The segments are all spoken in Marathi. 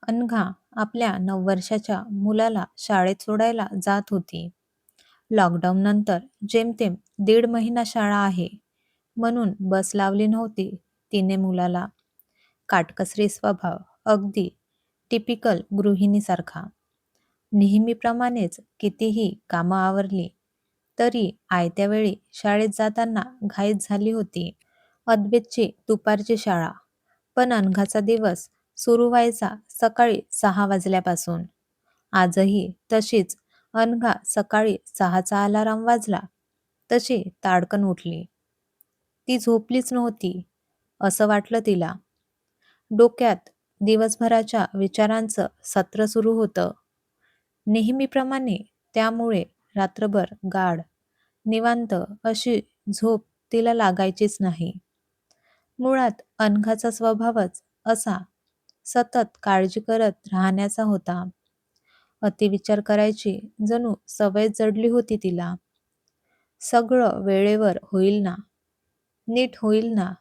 अनघा आपल्या 9 वर्षाच्या मुलाला शाळेत सोडायला जात होती. लॉकडाऊन नंतर जेमतेम 1.5 महिना शाळा आहे म्हणून बस लावली नव्हती तिने मुलाला. काटकसरी स्वभाव, अगदी टिपिकल गृहिणीसारखा. नेहमीप्रमाणेच कितीही कामं आवरली तरी आयत्या वेळी शाळेत जाताना घाईत झाली होती. अद्वैतची दुपारची शाळा, पण अनघाचा दिवस सुरू व्हायचा सकाळी 6 वाजल्यापासून. आजही तशीच. अनघा सकाळी 6चा अलाराम वाजला तशी ताडकन उठली. ती झोपलीच नव्हती असं वाटलं तिला. डोक्यात दिवसभराच्या विचारांचं सत्र सुरू होतं. नेहमीप्रमाणे. त्यामुळे रात्रभर गाढ, निवांत अशी झोप तिला लागायचीच नाही. मुळात अनघाचा स्वभावच असा सतत काळजी करत राहण्याचा होता. अतिविचार करायची जणू सवय जडली होती तिला. सगळं वेळेवर होईल ना, नीट होईल ना,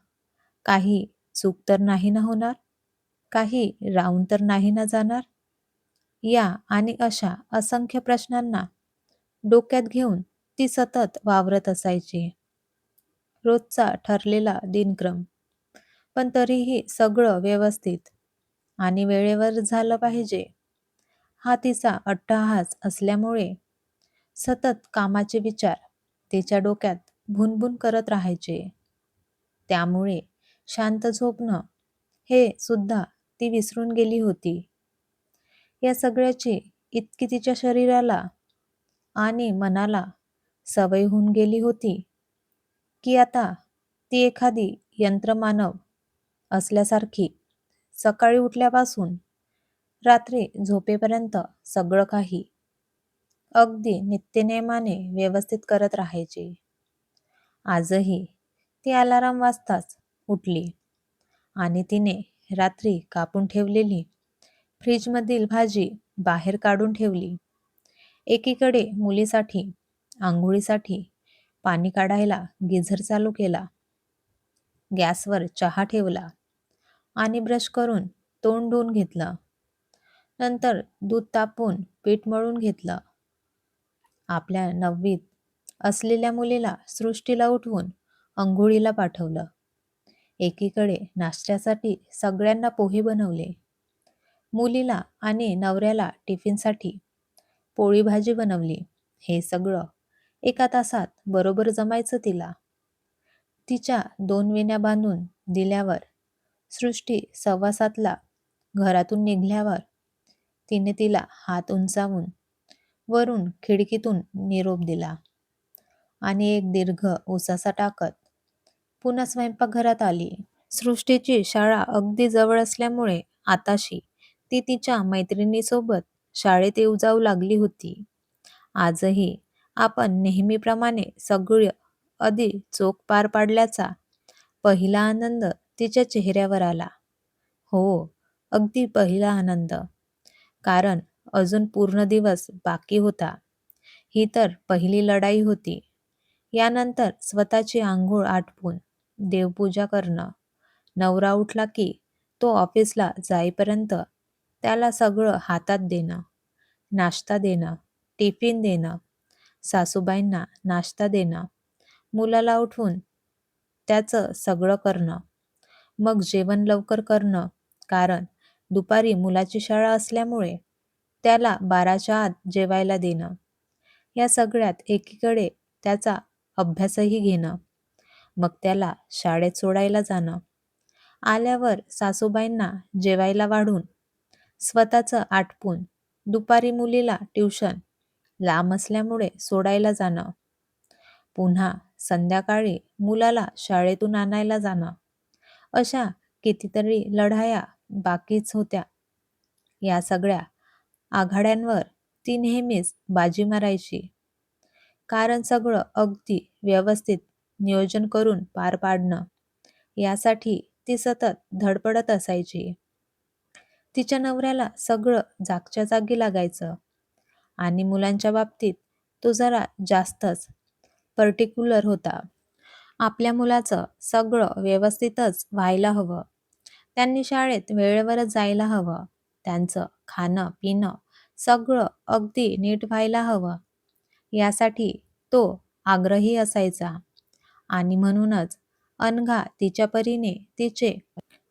काही चूक तर नाही ना होणार, काही राहून तर नाही ना जाणार, या आणि अशा असंख्य प्रश्नांना डोक्यात घेऊन ती सतत वावरत असायची. रोजचा ठरलेला दिनक्रम, पण तरीही सगळं व्यवस्थित आणि वेळेवर झालं पाहिजे हा तिचा अट्टहास असल्यामुळे सतत कामाचे विचार तिच्या डोक्यात भुनभुन करत राहायचे. त्यामुळे शांत झोपणं हे सुद्धा ती विसरून गेली होती. या सगळ्याची इतकी तिच्या शरीराला आणि मनाला सवय होऊन गेली होती की आता ती एखादी यंत्रमानव असल्यासारखी सकाळी उठल्यापासून रात्री झोपेपर्यंत सगळं काही अगदी नित्यनेमाने व्यवस्थित करत राहायची. आजही ती अलाराम वाजताच उठली आणि तिने रात्री कापून ठेवलेली फ्रीजमधील भाजी बाहेर काढून ठेवली. एकीकडे मुलीसाठी आंघोळीसाठी पाणी काढायला गिझर चालू केला. गॅसवर चहा ठेवला आणि ब्रश करून तोंड धुवून घेतलं. नंतर दूध तापवून पीठ मळून घेतलं. आपल्या 9वीत असलेल्या मुलीला सृष्टीला उठवून अंघोळीला पाठवलं. एकीकडे नाश्त्यासाठी सगळ्यांना पोहे बनवले. मुलीला आणि नवऱ्याला टिफिनसाठी पोळी भाजी बनवली. हे सगळं एका तासात बरोबर जमायचं तिला. तिच्या 2 वेण्या बांधून दिल्यावर सृष्टी 6:15ला घरातून निघाल्यावर तिने तिला हात उंचावून वरून खिडकीतून निरोप दिला आणि एक दीर्घ उसासा टाकत पुन्हा स्वयंपाकघरात आली. सृष्टीची शाळा अगदी जवळ असल्यामुळे आताशी ती तिच्या मैत्रिणीसोबत शाळेत येऊ जाऊ लागली होती. आजही आपण नेहमीप्रमाणे सगळं अगदी चोख पार पाडल्याचा पहिला आनंद तिच्या चेहऱ्यावर आला. हो, अगदी पहिला आनंद. कारण अजून पूर्ण दिवस बाकी होता. ही तर पहिली लढाई होती. यानंतर स्वतःची आंघोळ आटपून देवपूजा करणं, नवरा उठला की तो ऑफिसला जाईपर्यंत त्याला सगळं हातात देणं, नाश्ता देणं, टिफिन देणं, सासूबाईंना नाश्ता देणं, मुलाला उठवून त्याचं सगळं करणं, मग जेवण लवकर करणं, कारण दुपारी मुलाची शाळा असल्यामुळे त्याला 12च्या आत जेवायला देणं. या सगळ्यात एकीकडे त्याचा अभ्यासही घेणं, मग त्याला शाळेत सोडायला जाणं, आल्यावर सासूबाईंना जेवायला वाढून स्वतःचं आटपून दुपारी मुलीला ट्युशन लांब असल्यामुळे सोडायला जाणं, पुन्हा संध्याकाळी मुलाला शाळेतून आणायला जाणं, अशा कितीतरी लढाया बाकीच होत्या. या सगळ्या आघाड्यांवर ती नेहमीच बाजी मारायची. कारण सगळं अगदी व्यवस्थित नियोजन करून पार पाडणं यासाठी ती सतत धडपडत असायची. तिच्या नवऱ्याला सगळं जागच्या जागी लागायचं आणि मुलांच्या बाबतीत तो जरा जास्तच पर्टिक्युलर होता. आपल्या मुलाचं सगळं व्यवस्थितच व्हायला हवं. त्यांनी शाळेत वेळेवरच जायला हवं. त्यांचं खाणं पिणं सगळं अगदी नीट व्हायला हवं यासाठी तो आग्रही असायचा. आणि म्हणूनच अनघा तिच्या परीने तिचे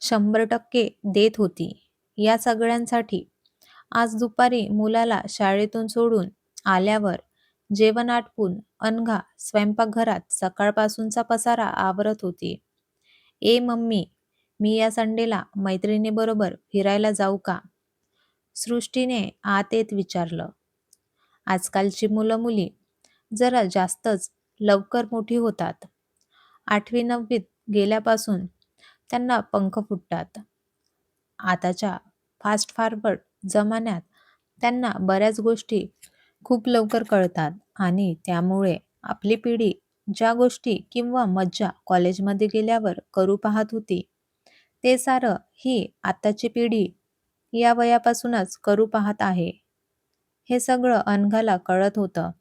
100% देत होती. या सगळ्यांसाठी आज दुपारी मुलाला शाळेतून सोडून आल्यावर जेवण आटपून अनघा स्वयंपाकघरात सकाळपासूनचा पसारा आवरत होती. ए मम्मी, मी या संडेला मैत्रिणीबरोबर फिरायला जाऊ का? सृष्टीने आत येत विचारलं. आजकालची मुलं मुली जरा जास्तच लवकर मोठी होतात. 8वी-9वीत गेल्यापासून त्यांना पंख फुटतात. आताच्या फास्ट फॉरवर्ड जमान्यात त्यांना बऱ्याच गोष्टी खूप लवकर कळतात आणि त्यामुळे आपली पिढी ज्या गोष्टी किंवा मज्जा कॉलेजमध्ये गेल्यावर करू पाहत होती, ते सारं ही आत्ताची पिढी या वयापासूनच करू पाहत आहे. हे सगळं अनघाला कळत होतं.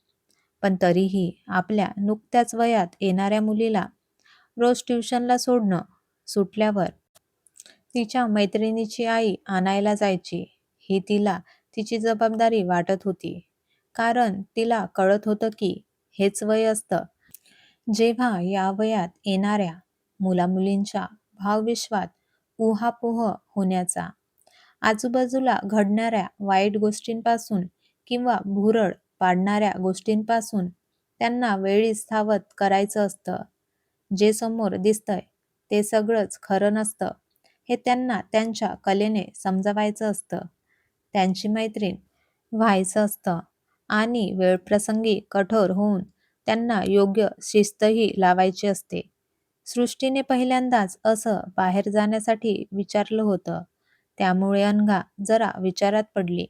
पण तरीही आपल्या नुकत्याच वयात येणाऱ्या मुलीला रोज ट्युशनला सोडणं, सुटल्यावर तिच्या मैत्रिणीची आई आणायला जायची, ही तिला तिची जबाबदारी वाटत होती. कारण तिला कळत होतं की हेच वय असतं, जेव्हा या वयात येणाऱ्या मुलामुलींच्या भावविश्वात उहापोह होण्याचा, आजूबाजूला घडणाऱ्या वाईट गोष्टींपासून किंवा भुरळ पाडणाऱ्या गोष्टींपासून त्यांना वेळीच सावध करायचं असतं. जे समोर दिसतंय ते सगळंच खरं नसतं हे त्यांना त्यांच्या कलेने समजवायचं असतं. त्यांची मैत्रीण व्हायचं असतं आणि वेळप्रसंगी कठोर होऊन त्यांना योग्य शिस्तही लावायची असते. सृष्टीने पहिल्यांदाच असं बाहेर जाण्यासाठी विचारलं होतं. त्यामुळे अनघा जरा विचारात पडली.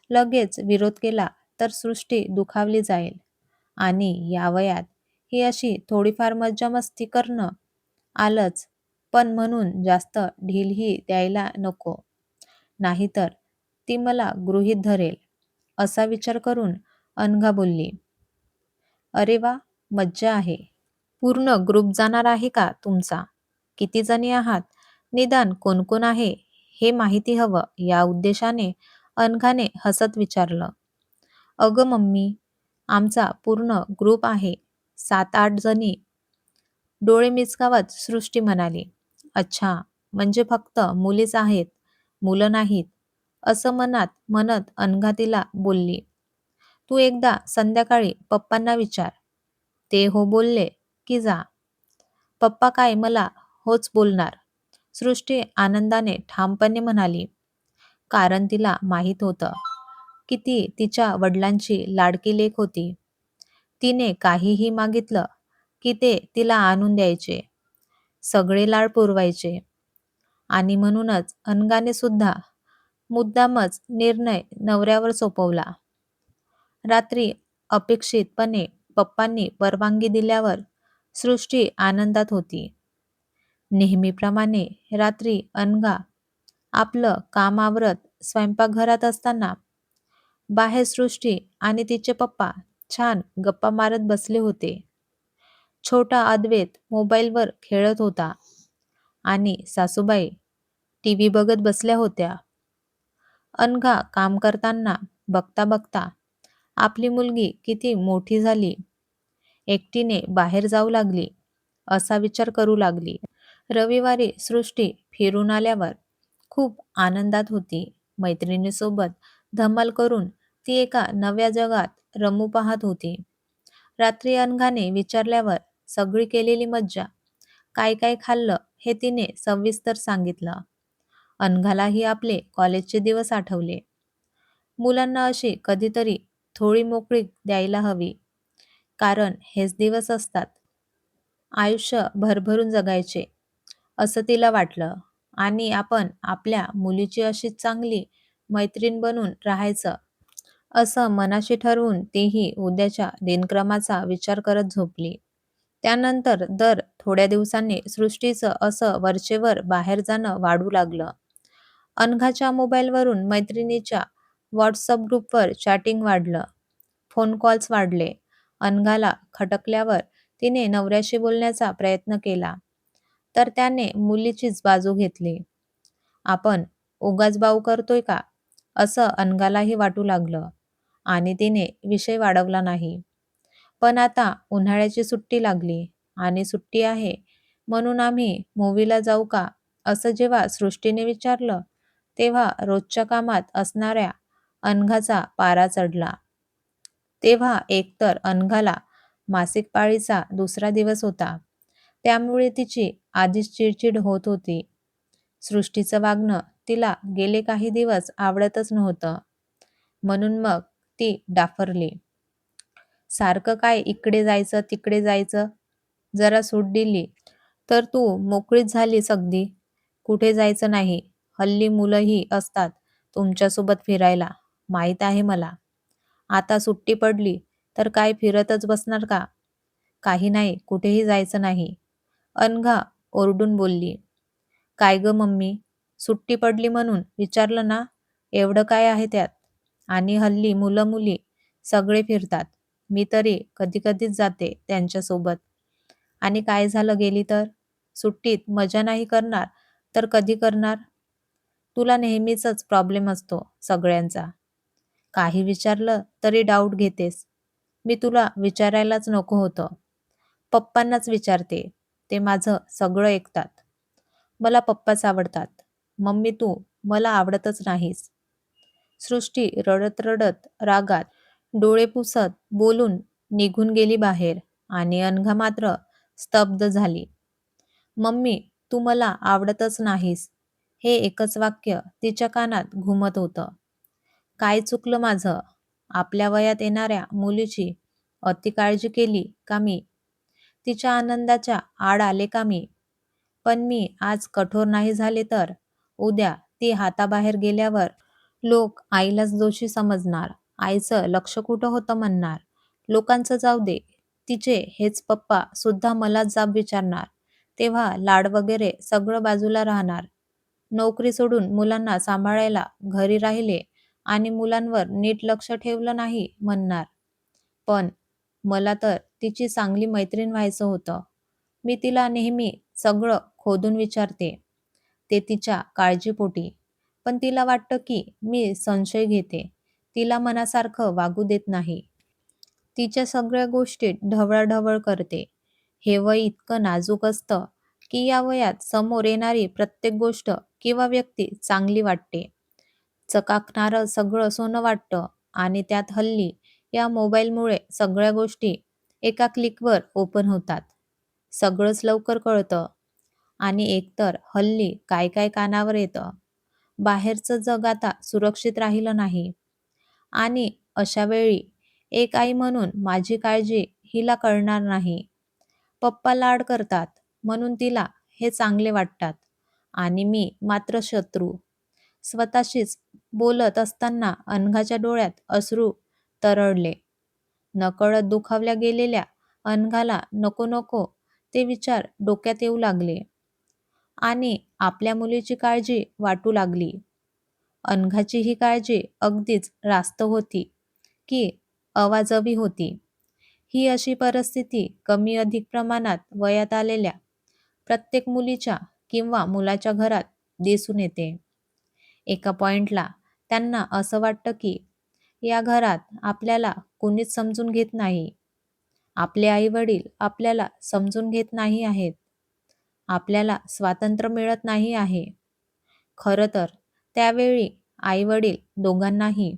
लगेच विरोध केला तर सृष्टी दुखावली जाईल आणि या वयात ही अशी थोडीफार मज्जा मस्ती करणं आलंच, पण म्हणून जास्त ढीलही द्यायला नको. नाहीतर ती मला गृहीत धरेल, असा विचार करून अनघा बोलली. अरे वा, मज्जा आहे. पूर्ण ग्रुप जाणार आहे का तुमचा? किती जणी आहात? निदान कोण कोण आहे हे माहिती हवं या उद्देशाने अनघाने हसत विचारलं. अगं मम्मी, आमचा पूर्ण ग्रुप आहे. 7-8 जणी. डोळे मिचकावत सृष्टी म्हणाली. अच्छा, म्हणजे फक्त मुलीच आहेत, मुलं नाहीत, असं मनात म्हणत अनघा तिला बोलली. तू एकदा संध्याकाळी पप्पांना विचार. ते हो बोलले की जा. पप्पा काय मला होच बोलणार, सृष्टी आनंदाने ठामपणे म्हणाली. कारण तिला माहीत होतं की ती तिच्या वडिलांची लाडकी लेक होती. तिने काहीही मागितलं की ते तिला आणून द्यायचे. सगळे लाड पुरवायचे. आणि म्हणूनच अनघाने सुद्धा मुद्दामच निर्णय नवऱ्यावर सोपवला. रात्री अपेक्षितपणे पप्पांनी परवानगी दिल्यावर सृष्टी आनंदात होती. नेहमीप्रमाणे रात्री अनघा आपलं काम आवरत स्वयंपाकघरात असताना बाहेर सृष्टी आणि तिचे पप्पा छान गप्पा मारत बसले होते. छोटा अद्वैत मोबाईलवर खेळत होता आणि सासूबाई टीव्ही बघत बसल्या होत्या. अनघा काम करताना बघता बघता आपली मुलगी किती मोठी झाली, एकटीने बाहेर जाऊ लागली, असा विचार करू लागली. रविवारी सृष्टी फिरून आल्यावर खूप आनंदात होती. मैत्रिणीसोबत धमाल करून ती एका नव्या जगात रमू पाहत होती. रात्री अनघाने विचारल्यावर सगळी केलेली मज्जा, काय काय खाल्लं हे तिने सविस्तर सांगितलं. अनघालाही आपले कॉलेजचे दिवस आठवले. मुलांना अशी कधीतरी थोडी मोकळीक द्यायला हवी, कारण हेच दिवस असतात आयुष्य भरभरून जगायचे, असं तिला वाटलं. आणि आपण आपल्या मुलीची अशीच चांगली मैत्रीण बनून राहायचं, असं मनाशी ठरवून तीही उद्याच्या दिनक्रमाचा विचार करत झोपली. त्यानंतर दर थोड्या दिवसांनी सृष्टीचं असं वरचेवर बाहेर जाणं वाढू लागलं. अनघाच्या मोबाईलवरून मैत्रिणीच्या व्हॉट्सअप ग्रुपवर चॅटिंग वाढलं, फोन कॉल्स वाढले. अनघाला खटकल्यावर तिने नवऱ्याशी बोलण्याचा प्रयत्न केला, तर त्याने मुलीचीच बाजू घेतली. आपण उगाच बाऊ करतोय का, असं अनघालाही वाटू लागलं आणि तिने विषय वाढवला नाही. पण आता उन्हाळ्याची सुट्टी लागली आणि सुट्टी आहे म्हणून आम्ही मूव्हीला जाऊ का, असं जेव्हा सृष्टीने विचारलं, तेव्हा रोजच्या कामात असणाऱ्या अनघाचा पारा चढला. तेव्हा एकतर अनघाला मासिक पाळीचा दुसरा दिवस होता. त्यामुळे तिची आधीच चिडचिड होत होती. सृष्टीचं वागणं तिला गेले काही दिवस आवडतच नव्हतं. म्हणून मग ती डाफरली. सारखं काय इकडे जायचं, तिकडे जायचं? जरा सूट दिली तर तू मोकळीच झालीस अगदी. कुठे जायचं नाही. हल्ली मुलंही असतात तुमच्यासोबत फिरायला, माहीत आहे मला. आता सुट्टी पडली तर काय फिरतच बसणार का? काही नाही, कुठेही जायचं नाही. अनघा ओरडून बोलली. काय गं मम्मी, सुट्टी पडली म्हणून विचारलं ना? एवढं काय आहे त्यात? आणि हल्ली मुलं-मुली सगळे फिरतात. मी तरी कधी-कधीच जाते त्यांच्यासोबत. आणि काय झालं गेली तर? सुट्टीत मजा नाही करणार तर कधी करणार? तुला नेहमीचच प्रॉब्लेम असतो सगळ्यांचा. काही विचारलं तरी डाऊट घेतेस. मी तुला विचारायलाच नको होतं. पप्पांनाच विचारते. ते माझं सगळं ऐकतात. मला पप्पाच आवडतात. मम्मी तू मला आवडतच नाहीस. सृष्टी रडत रडत रागात डोळे पुसत बोलून निघून गेली बाहेर आणि अनघा मात्र स्तब्ध झाली. मम्मी तू मला आवडतच नाहीस, हे एकच वाक्य तिच्या कानात घुमत होतं. काय चुकलं माझं? आपल्या वयात येणाऱ्या मुलीची अति काळजी केली का मी? तिच्या आनंदाच्या आड आले का मी? पण मी आज कठोर नाही झाले तर उद्या ती हाताबाहेर गेल्यावर लोक आईलाच दोषी समजणार. आईचं लक्ष कुठं होतं म्हणणार. लोकांचं जाऊ दे, तिचे हेच पप्पा सुद्धा मलाच जाब विचारणार. तेव्हा लाड वगैरे सगळं बाजूला राहणार. नोकरी सोडून मुलांना सांभाळायला घरी राहिले आणि मुलांवर नीट लक्ष ठेवलं नाही म्हणणार. पण मला तर तिची चांगली मैत्रीण व्हायचं होतं. मी तिला नेहमी सगळं खोदून विचारते. ते तिच्या काळजीपोटी. पण तिला वाटतं की मी संशय घेते. तिला मनासारखं वागू देत नाही. तिच्या सगळ्या गोष्टीत ढवळाढवळ करते. हे वय इतकं नाजूक असतं की या वयात समोर येणारी प्रत्येक गोष्ट किंवा व्यक्ती चांगली वाटते. चकाकणारं सगळं सोनं वाटतं आणि त्यात हल्ली या मोबाईलमुळे सगळ्या गोष्टी एका क्लिकवर ओपन होतात. सगळंच लवकर कळतं आणि एकतर हल्ली काय काय कानावर येतं. बाहेरचं जग आता सुरक्षित राहिलं नाही आणि अशा वेळी एक आई म्हणून माझी काळजी हिला कळणार नाही. पप्पा लाड करतात म्हणून तिला हे चांगले वाटतात आणि मी मात्र शत्रू. स्वतःशीच बोलत असताना अनघाच्या डोळ्यात अश्रू तरळले. नकळत दुखावल्या गेलेल्या अनघाला नको नको ते विचार डोक्यात येऊ लागले आणि आपल्या मुलीची काळजी वाटू लागली. अनघाची ही काळजी अगदीच रास्त होती की अवाजवी होती. ही अशी परिस्थिती कमी अधिक प्रमाणात वयात आलेल्या प्रत्येक मुलीच्या किंवा मुलाच्या घरात दिसून येते. एका पॉइंटला त्यांना असं वाटतं की या घरात आपल्याला कुणीच समजून घेत नाही. आपले आई-वडील आपल्याला समजून घेत नाही आहेत. आपल्याला स्वातंत्र्य मिळत नाही आहे. खरं तर त्यावेळी आई-वडील दोघांनाही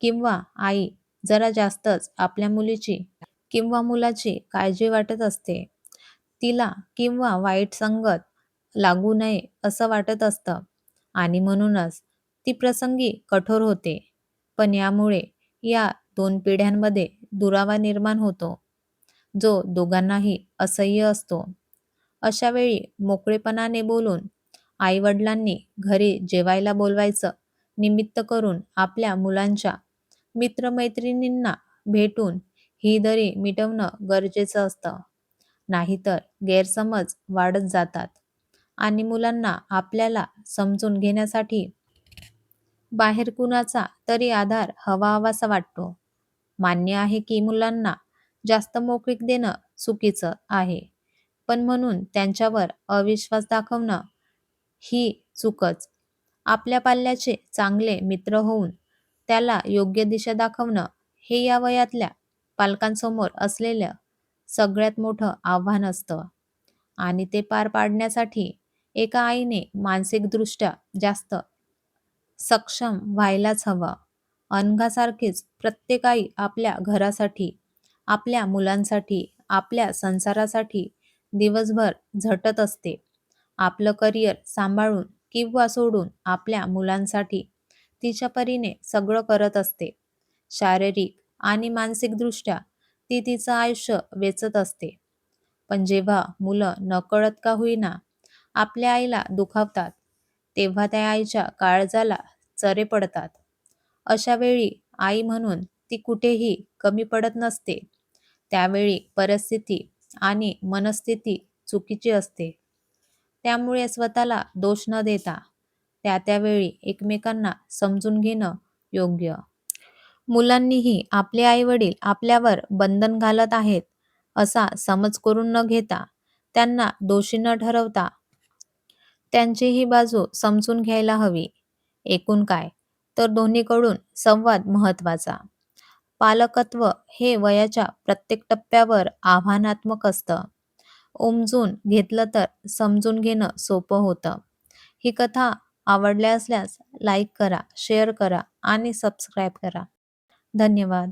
किंवा आई जरा जास्तच आपल्या मुलीची किंवा मुलाची काळजी वाटत असते. तिला किंवा वाईट संगत लागू नये असं वाटत असतं आणि म्हणूनच ती प्रसंगी कठोर होते. पण यामुळे या 2 पिढ्यांमध्ये दुरावा निर्माण होतो, जो दोघांनाही असह्य असतो. अशा वेळी मोकळेपणाने बोलून आई-वडिलांनी घरी जेवायला बोलवायचं निमित्त करून आपल्या मुलांच्या मित्र-मैत्रिणींना भेटून ही दरी मिटवणं गरजेचं असतं. नाहीतर गैरसमज वाढत जातात आणि मुलांना आपल्याला समजून घेण्यासाठी बाहेर कुणाचा तरी आधार हवा-हवासा वाटतो. मान्य आहे की मुलांना जास्त मोकळीक देणं चुकीचं आहे. पण म्हणून त्यांच्यावर अविश्वास दाखवणं ही चूकच. आपल्या पाल्याचे चांगले मित्र होऊन त्याला योग्य दिशा दाखवणं हे या वयातल्या पालकांसमोर असलेलं सगळ्यात मोठं आव्हान असतं आणि ते पार पाडण्यासाठी एका आईने मानसिकदृष्ट्या जास्त सक्षम व्हायलाच हवं. अनघासारखीच प्रत्येक आई आपल्या घरासाठी, आपल्या मुलांसाठी, आपल्या संसारासाठी दिवसभर झटत असते. आपलं करिअर सांभाळून किंवा सोडून आपल्या मुलांसाठी तिच्या परीने सगळं करत असते. शारीरिक आणि मानसिकदृष्ट्या ती तिचं आयुष्य वेचत असते. पण जेव्हा मुलं नकळत का होईना आपल्या आईला दुखावतात, तेव्हा त्या आईच्या काळजाला चरे पडतात. अशा वेळी आई म्हणून ती कुठेही कमी पडत नसते. त्यावेळी परिस्थिती आणि मनस्थिती चुकीची असते. त्यामुळे स्वतःला दोष न देता त्या त्यावेळी एकमेकांना समजून घेणं योग्य. मुलांनीही आपले आईवडील आपल्यावर बंधन घालत आहेत असा समज करून न घेता, त्यांना दोषी न ठरवता त्यांचीही बाजू समजून घ्यायला हवी. एकूण काय, तर दोन्हीकडून संवाद महत्त्वाचा. पालकत्व हे वयाच्या प्रत्येक टप्प्यावर आव्हानात्मक असतं. उमजून घेतलं तर समजून घेणं सोपं होतं. ही कथा आवडल्या असल्यास लाईक करा, शेअर करा आणि सबस्क्राईब करा. धन्यवाद.